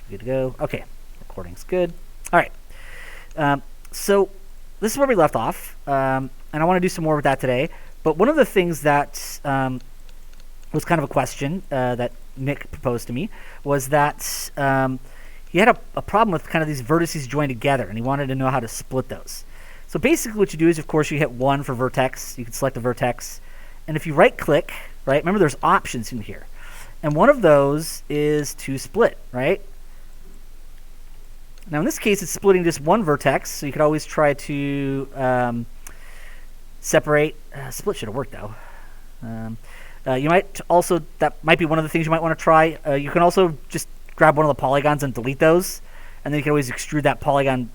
Good to go. Okay, recording's good. All right. So this is where we left off, and I want to do some more with that today. But one of the things that was kind of a question that Nick proposed to me was that he had a problem with kind of these vertices joined together, and he wanted to know how to split those. So basically what you do is, of course, you hit 1 for vertex. You can select a vertex. And if you right-click, right, remember there's options in here. And one of those is to split, right? Now in this case, it's splitting just one vertex, so you could always try to separate. Split should have worked, though. You might also, that might be one of the things you might want to try. You can also just grab one of the polygons and delete those, and then you can always extrude that polygon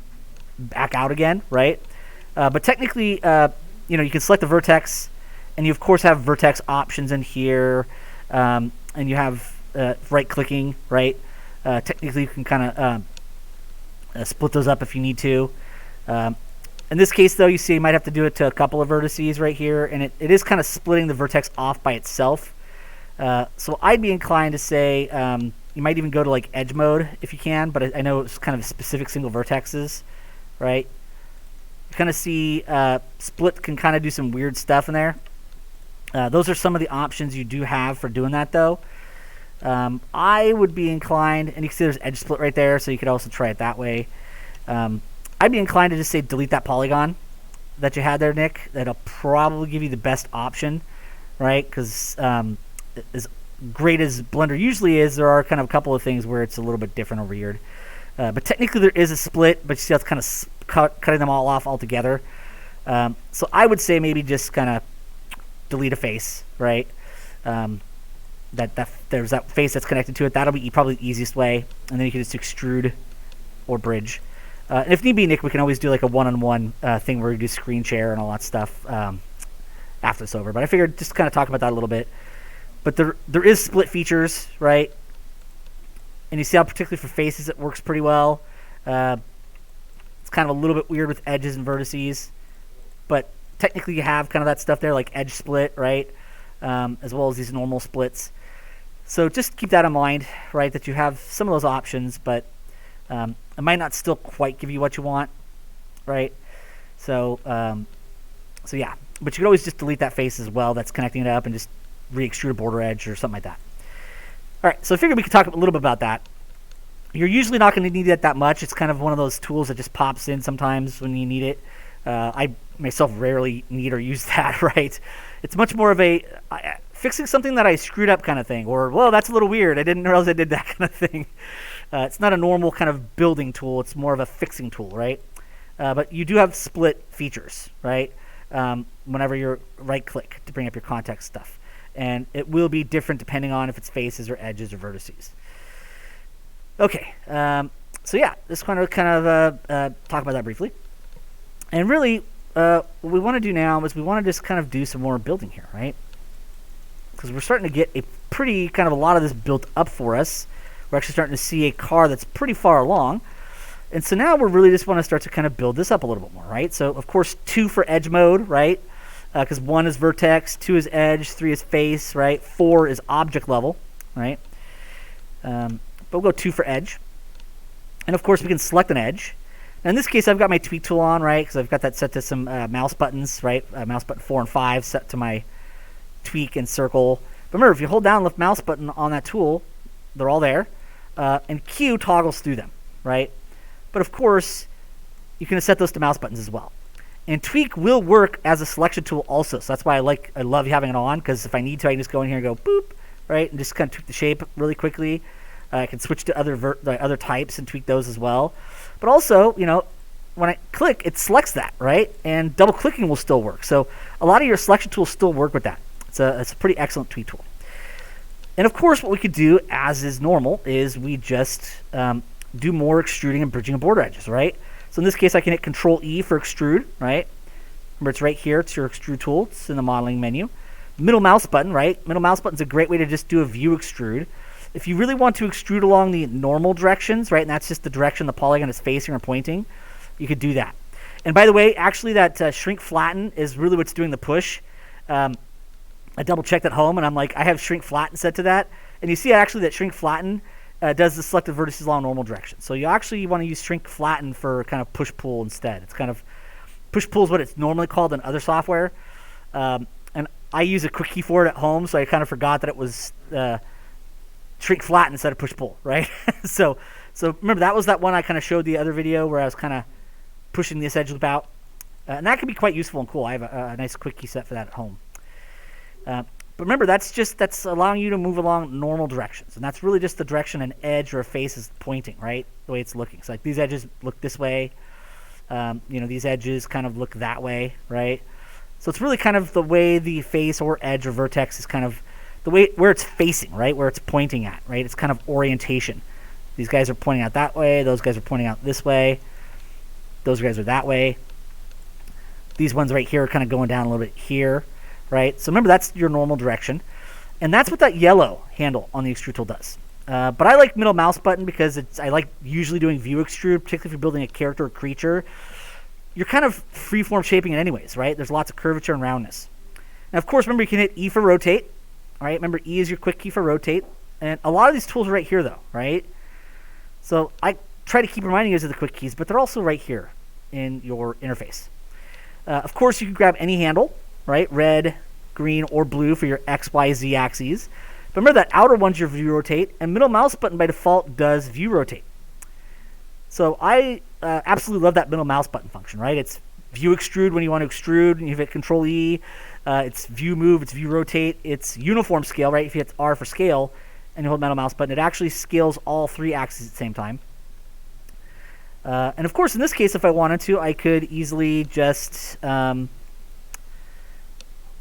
back out again, right? But technically, you can select the vertex, and you of course have vertex options in here, and you have right-clicking, right? Technically, you can kind of split those up if you need to. In this case, though, you see you might have to do it to a couple of vertices right here, and it is kind of splitting the vertex off by itself. So I'd be inclined to say you might even go to like edge mode if you can, but I know it's kind of specific single vertexes, right? You kind of see split can kind of do some weird stuff in there. Those are some of the options you do have for doing that, though. I would be inclined, and you can see there's edge split right there, so you could also try it that way. I'd be inclined to just say delete that polygon that you had there, Nick. That'll probably give you the best option, right? Because as great as Blender usually is, there are kind of a couple of things where it's a little bit different over here. But technically there is a split, but you see that's kind of cutting them all off altogether. So I would say maybe just kind of delete a face, right? There's that face that's connected to it. That'll be probably the easiest way. And then you can just extrude or bridge. And if need be, Nick, we can always do like a one-on-one thing where we do screen share and all that stuff after it's over. But I figured just kind of talk about that a little bit. But there is split features, right? And you see how particularly for faces it works pretty well. It's kind of a little bit weird with edges and vertices. But technically you have kind of that stuff there like edge split, right? As well as these normal splits. So just keep that in mind, right? That you have some of those options, but it might not still quite give you what you want, right? So yeah. But you could always just delete that face as well that's connecting it up and just re-extrude a border edge or something like that. All right, so I figured we could talk a little bit about that. You're usually not going to need that much. It's kind of one of those tools that just pops in sometimes when you need it. I myself rarely need or use that, right? It's much more of a fixing something that I screwed up kind of thing, or, well, that's a little weird. I didn't realize I did that kind of thing. It's not a normal kind of building tool. It's more of a fixing tool, right? But you do have split features, right? Whenever you right-click to bring up your context stuff. And it will be different depending on if it's faces or edges or vertices. Okay, so yeah, let's kind of talk about that briefly. And really, what we want to do now is we want to just kind of do some more building here, right? Because we're starting to get a pretty kind of a lot of this built up for us. We're actually starting to see a car that's pretty far along. And so now we really just want to start to kind of build this up a little bit more, right? So, of course, 2 for edge mode, right? Because 1 is vertex, 2 is edge, 3 is face, right? 4 is object level, right? But we'll go 2 for edge. And, of course, we can select an edge. Now, in this case, I've got my tweak tool on, right? Because I've got that set to some mouse buttons, right? Mouse button 4 and 5 set to my tweak and circle. But remember, if you hold down the left mouse button on that tool, they're all there. And Q toggles through them, right? But, of course, you can set those to mouse buttons as well. And tweak will work as a selection tool also. So that's why I love having it on, because if I need to, I can just go in here and go boop, right? And just kind of tweak the shape really quickly. I can switch to other types and tweak those as well. But also, when I click, it selects that, right? And double clicking will still work. So a lot of your selection tools still work with that. It's a pretty excellent tweak tool. And of course, what we could do, as is normal, is we just do more extruding and bridging of border edges, right? So in this case, I can hit Control E for extrude, right? Remember, it's right here. It's your extrude tool. It's in the modeling menu. Middle mouse button, right? Middle mouse button is a great way to just do a view extrude. If you really want to extrude along the normal directions, right, and that's just the direction the polygon is facing or pointing, you could do that. And by the way, actually that shrink flatten is really what's doing the push. I double checked at home, and I'm like, I have shrink flatten set to that. And you see actually that shrink flatten does the selected vertices along normal direction. So you actually want to use shrink flatten for kind of push pull instead. It's kind of push pull is what it's normally called in other software, and I use a quick key for it at home, so I kind of forgot that it was shrink flatten instead of push pull, right? so remember that was that one I kind of showed the other video where I was kind of pushing this edge loop out, and that can be quite useful and cool. I have a nice quick key set for that at home. But remember, that's allowing you to move along normal directions, and that's really just the direction an edge or a face is pointing, right? The way it's looking. So like these edges look this way, these edges kind of look that way, right? So it's really kind of the way the face or edge or vertex is kind of the way where it's facing, right? Where it's pointing at, right? It's kind of orientation. These guys are pointing out that way. Those guys are pointing out this way. Those guys are that way. These ones right here are kind of going down a little bit here. Right, so remember that's your normal direction, and that's what that yellow handle on the extrude tool does. But I like middle mouse button because I like usually doing view extrude, particularly if you're building a character or creature. You're kind of freeform shaping it anyways, right? There's lots of curvature and roundness. Now, of course, remember you can hit E for rotate. All right, remember E is your quick key for rotate, and a lot of these tools are right here though, right? So I try to keep reminding you of the quick keys, but they're also right here in your interface. Of course, you can grab any handle. Right, red, green, or blue for your X, Y, Z axes. But remember that outer one's your view rotate, and middle mouse button by default does view rotate. So I absolutely love that middle mouse button function, right? It's view extrude when you want to extrude, and you hit Control E. It's view move, it's view rotate, it's uniform scale, right? If you hit R for scale and you hold middle mouse button, it actually scales all three axes at the same time. And of course, in this case, if I wanted to, I could easily just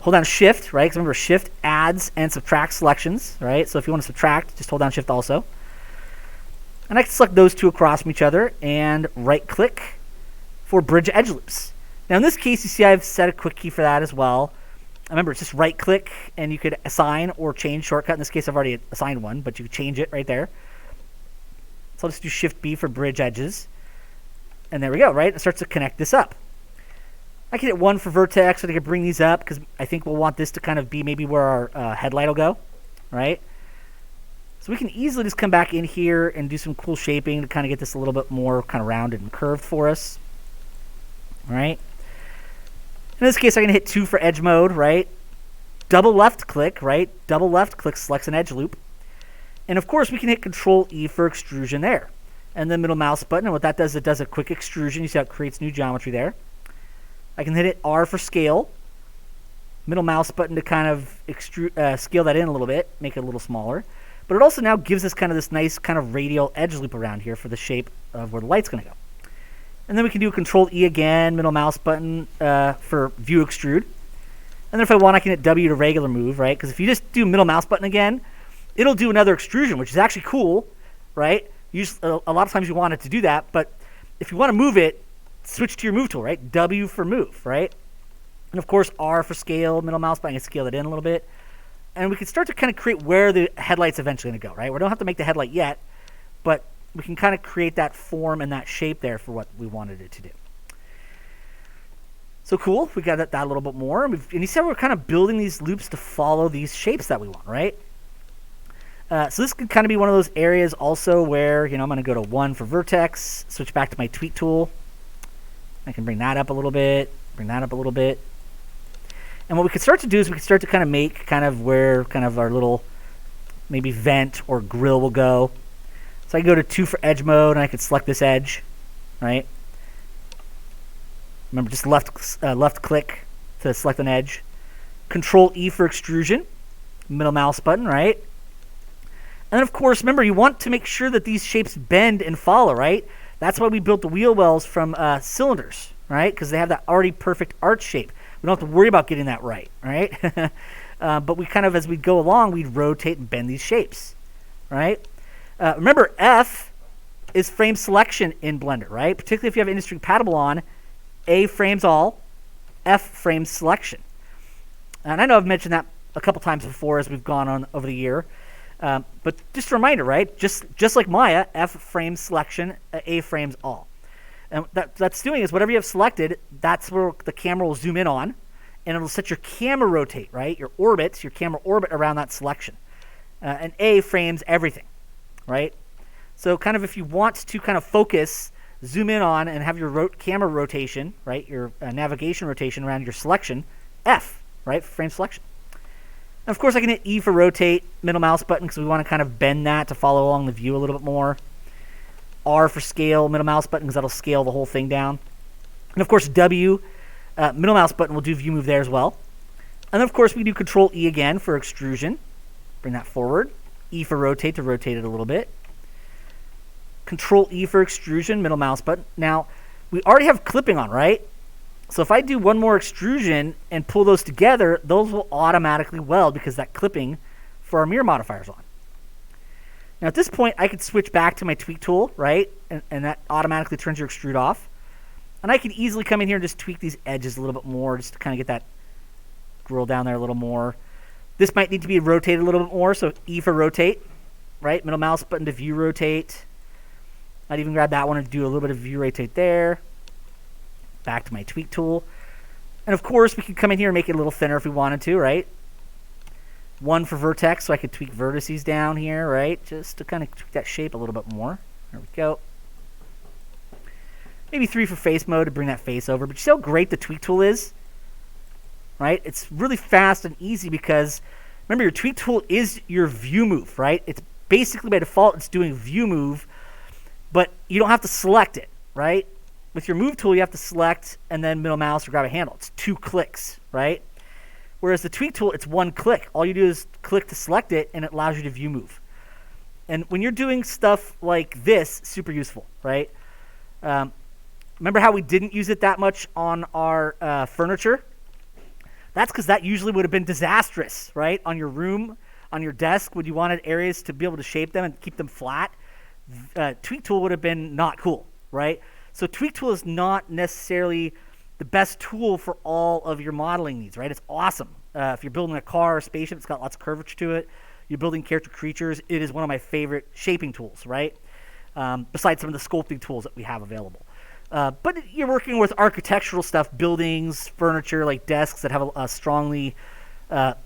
hold down Shift, right? Because remember, Shift adds and subtracts selections, right? So if you want to subtract, just hold down Shift also. And I can select those two across from each other and right-click for bridge edge loops. Now, in this case, you see I've set a quick key for that as well. Remember, it's just right-click, and you could assign or change shortcut. In this case, I've already assigned one, but you can change it right there. So I'll just do Shift-B for bridge edges. And there we go, right? It starts to connect this up. I can hit 1 for vertex, and I can bring these up because I think we'll want this to kind of be maybe where our headlight will go, right? So we can easily just come back in here and do some cool shaping to kind of get this a little bit more kind of rounded and curved for us, right? In this case, I'm going to hit 2 for edge mode, right? Double left click, right? Double left click selects an edge loop. And of course, we can hit Control E for extrusion there. And then middle mouse button, and what that does, it does a quick extrusion. You see how it creates new geometry there. I can hit it R for scale. Middle mouse button to kind of scale that in a little bit, make it a little smaller. But it also now gives us kind of this nice kind of radial edge loop around here for the shape of where the light's going to go. And then we can do Control E again, middle mouse button for view extrude. And then if I want, I can hit W to regular move, right? Because if you just do middle mouse button again, it'll do another extrusion, which is actually cool, right? A lot of times you want it to do that, but if you want to move it, switch to your move tool, right? W for move, right? And of course, R for scale, middle mouse button, I can scale it in a little bit. And we can start to kind of create where the headlight's eventually going to go, right? We don't have to make the headlight yet, but we can kind of create that form and that shape there for what we wanted it to do. So cool, we got that a little bit more. And you see how we're kind of building these loops to follow these shapes that we want, right? So this could kind of be one of those areas also where, I'm going to go to 1 for vertex, switch back to my tweak tool. I can bring that up a little bit, bring that up a little bit. And what we could start to do is we could start to kind of make kind of where kind of our little maybe vent or grill will go. So I can go to 2 for edge mode, and I could select this edge, right? Remember, just left click to select an edge. Control E for extrusion, middle mouse button, right? And then, of course, remember, you want to make sure that these shapes bend and follow, right? That's why we built the wheel wells from cylinders, right? Because they have that already perfect arch shape. We don't have to worry about getting that right? But we kind of, as we go along, we'd rotate and bend these shapes, right? Remember, F is frame selection in Blender, right? Particularly if you have industry compatible on, A frames all, F frames selection. And I know I've mentioned that a couple times before as we've gone on over the year. But just a reminder, right? Just like Maya, F frames selection, A frames all. And that's doing is whatever you have selected, that's where the camera will zoom in on, and it'll set your camera rotate, right? Your camera orbit around that selection. And A frames everything, right? So kind of if you want to kind of focus, zoom in on and have your camera rotation, right, your navigation rotation around your selection, F, right, frame selection. And of course, I can hit E for rotate, middle mouse button, because we want to kind of bend that to follow along the view a little bit more. R for scale, middle mouse button, because that'll scale the whole thing down. And of course, W, middle mouse button will do view move there as well. And then of course, we do Control E again for extrusion. Bring that forward. E for rotate to rotate it a little bit. Control E for extrusion, middle mouse button. Now, we already have clipping on, right? So if I do one more extrusion and pull those together, those will automatically weld because that clipping for our mirror modifier is on. Now at this point, I could switch back to my tweak tool, right? And that automatically turns your extrude off. And I can easily come in here and just tweak these edges a little bit more just to kind of get that grill down there a little more. This might need to be rotated a little bit more, so E for rotate, right? Middle mouse button to view rotate. I'd even grab that one and do a little bit of view rotate there. Back to my tweak tool. And of course, we could come in here and make it a little thinner if we wanted to, right? 1 for vertex, so I could tweak vertices down here, right? Just to kind of tweak that shape a little bit more. There we go. Maybe 3 for face mode to bring that face over. But you see how great the tweak tool is? Right? It's really fast and easy because, remember, your tweak tool is your view move, right? It's basically, by default, it's doing view move, but you don't have to select it, right? With your move tool, you have to select and then middle mouse or grab a handle. It's 2 clicks, right? Whereas the tweak tool, it's 1 click. All you do is click to select it, and it allows you to view move. And when you're doing stuff like this, super useful, right? Remember how we didn't use it that much on our furniture? That's because that usually would have been disastrous, right? On your room, on your desk, when you wanted areas to be able to shape them and keep them flat, tweak tool would have been not cool, right? So tweak tool is not necessarily the best tool for all of your modeling needs, right? It's awesome. If you're building a car or spaceship, it's got lots of curvature to it. You're building character creatures, it is one of my favorite shaping tools, right? Besides some of the sculpting tools that we have available. But you're working with architectural stuff, buildings, furniture, like desks that have a strongly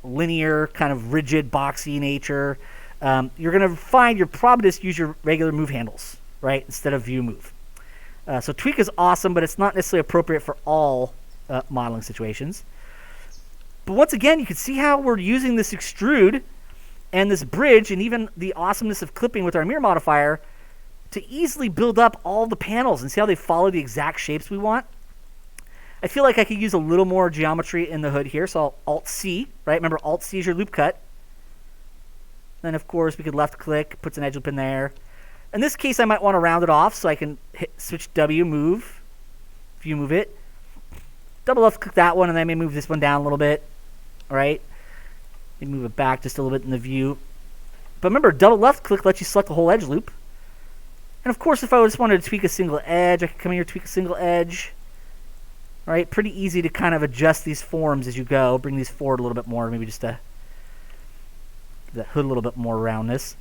linear, kind of rigid, boxy nature. You're going to find you're probably just use your regular move handles, right, instead of view move. So tweak is awesome, but it's not necessarily appropriate for all modeling situations. But once again, you can see how we're using this extrude and this bridge and even the awesomeness of clipping with our mirror modifier to easily build up all the panels and see how they follow the exact shapes we want. I feel like I could use a little more geometry in the hood here, so I'll Alt-C, right? Remember, Alt-C is your loop cut. Then, of course, we could left-click, puts an edge loop in there. In this case, I might want to round it off, so I can switch W, move, view move it. Double left-click that one, and then I may move this one down a little bit, right? Maybe move it back just a little bit in the view. But remember, double left-click lets you select the whole edge loop. And of course, if I just wanted to tweak a single edge, I could come here, tweak a single edge. Right? Pretty easy to kind of adjust these forms as you go. Bring these forward a little bit more, maybe just to give that hood a little bit more roundness.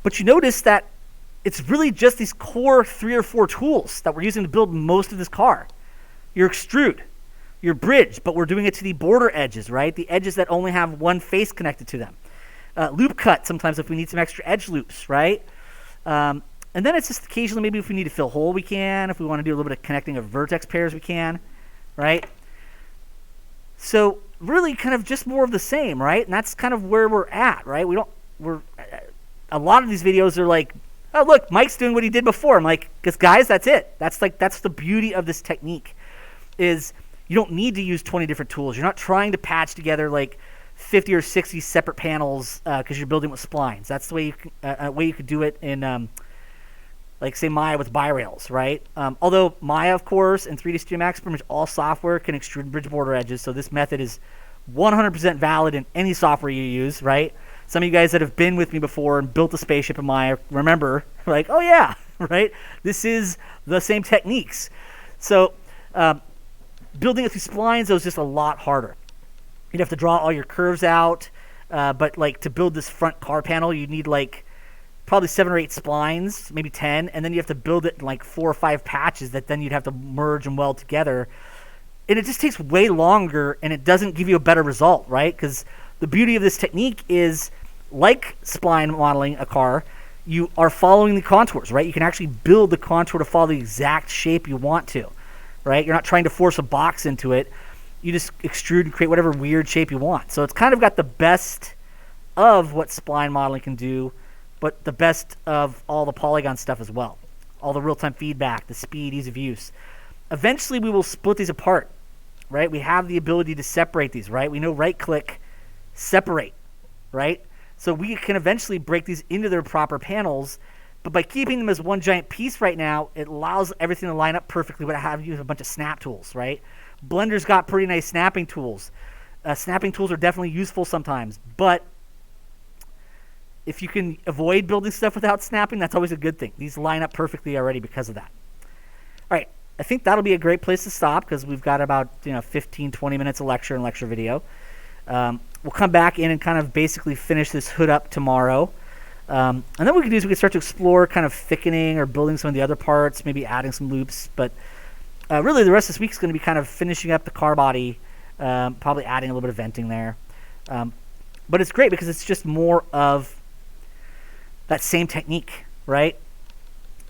But you notice that it's really just these core 3 or 4 tools that we're using to build most of this car. Your extrude, your bridge, but we're doing it to the border edges, right? The edges that only have one face connected to them. Loop cut, sometimes if we need some extra edge loops, right? And then it's just occasionally maybe if we need to fill a hole, we can. If we want to do a little bit of connecting of vertex pairs, we can, right? So really kind of just more of the same, right? And that's kind of where we're at, right? A lot of these videos are like, oh, look, Mike's doing what he did before. I'm like, because guys, that's it. That's the beauty of this technique is you don't need to use 20 different tools. You're not trying to patch together like 50 or 60 separate panels because you're building with splines. That's the way you could do it in, like, say, Maya with bi-rails, right? Although Maya, of course, and 3D Studio Max, pretty much all software can extrude bridge border edges, so this method is 100% valid in any software you use, right? Some of you guys that have been with me before and built a spaceship in Maya remember, like, oh yeah, right? This is the same techniques. So building it through splines, though, is just a lot harder. You'd have to draw all your curves out, but like to build this front car panel, you need like probably 7 or 8 splines, maybe 10, and then you have to build it in like 4 or 5 patches that then you'd have to merge and weld together. And it just takes way longer, and it doesn't give you a better result, right? Because the beauty of this technique is, like spline modeling a car, you are following the contours, right? You can actually build the contour to follow the exact shape you want to, right? You're not trying to force a box into it. You just extrude and create whatever weird shape you want. So it's kind of got the best of what spline modeling can do, but the best of all the polygon stuff as well. All the real-time feedback, the speed, ease of use. Eventually, we will split these apart, right? We have the ability to separate these, right? We know right-click, separate, right? So we can eventually break these into their proper panels, but by keeping them as one giant piece right now, it allows everything to line up perfectly without having to use a bunch of snap tools, right? Blender's got pretty nice snapping tools. Snapping tools are definitely useful sometimes, but if you can avoid building stuff without snapping, that's always a good thing. These line up perfectly already because of that. All right, I think that'll be a great place to stop because we've got about 15, 20 minutes of lecture and lecture video. We'll come back in and kind of basically finish this hood up tomorrow. And then what we can do is we can start to explore kind of thickening or building some of the other parts, maybe adding some loops. But really the rest of this week is going to be kind of finishing up the car body, probably adding a little bit of venting there. But it's great because it's just more of that same technique, right?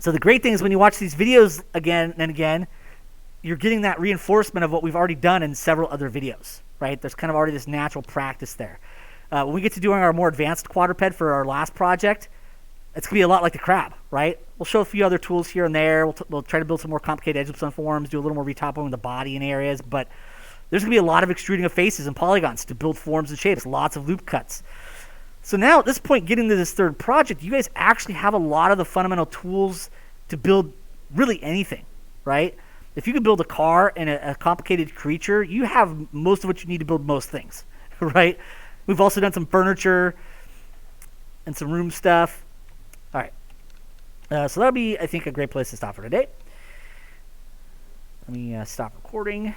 So the great thing is when you watch these videos again and again, you're getting that reinforcement of what we've already done in several other videos, right? There's kind of already this natural practice there. When we get to doing our more advanced quadruped for our last project, it's going to be a lot like the crab, right? We'll show a few other tools here and there. We'll try to build some more complicated edge loops on forms, do a little more retopping of the body in areas, but there's going to be a lot of extruding of faces and polygons to build forms and shapes, lots of loop cuts. So now at this point, getting to this third project, you guys actually have a lot of the fundamental tools to build really anything, right? If you can build a car and a complicated creature, you have most of what you need to build most things, right? We've also done some furniture and some room stuff. All right. So that'll be, I think, a great place to stop for today. Let me stop recording.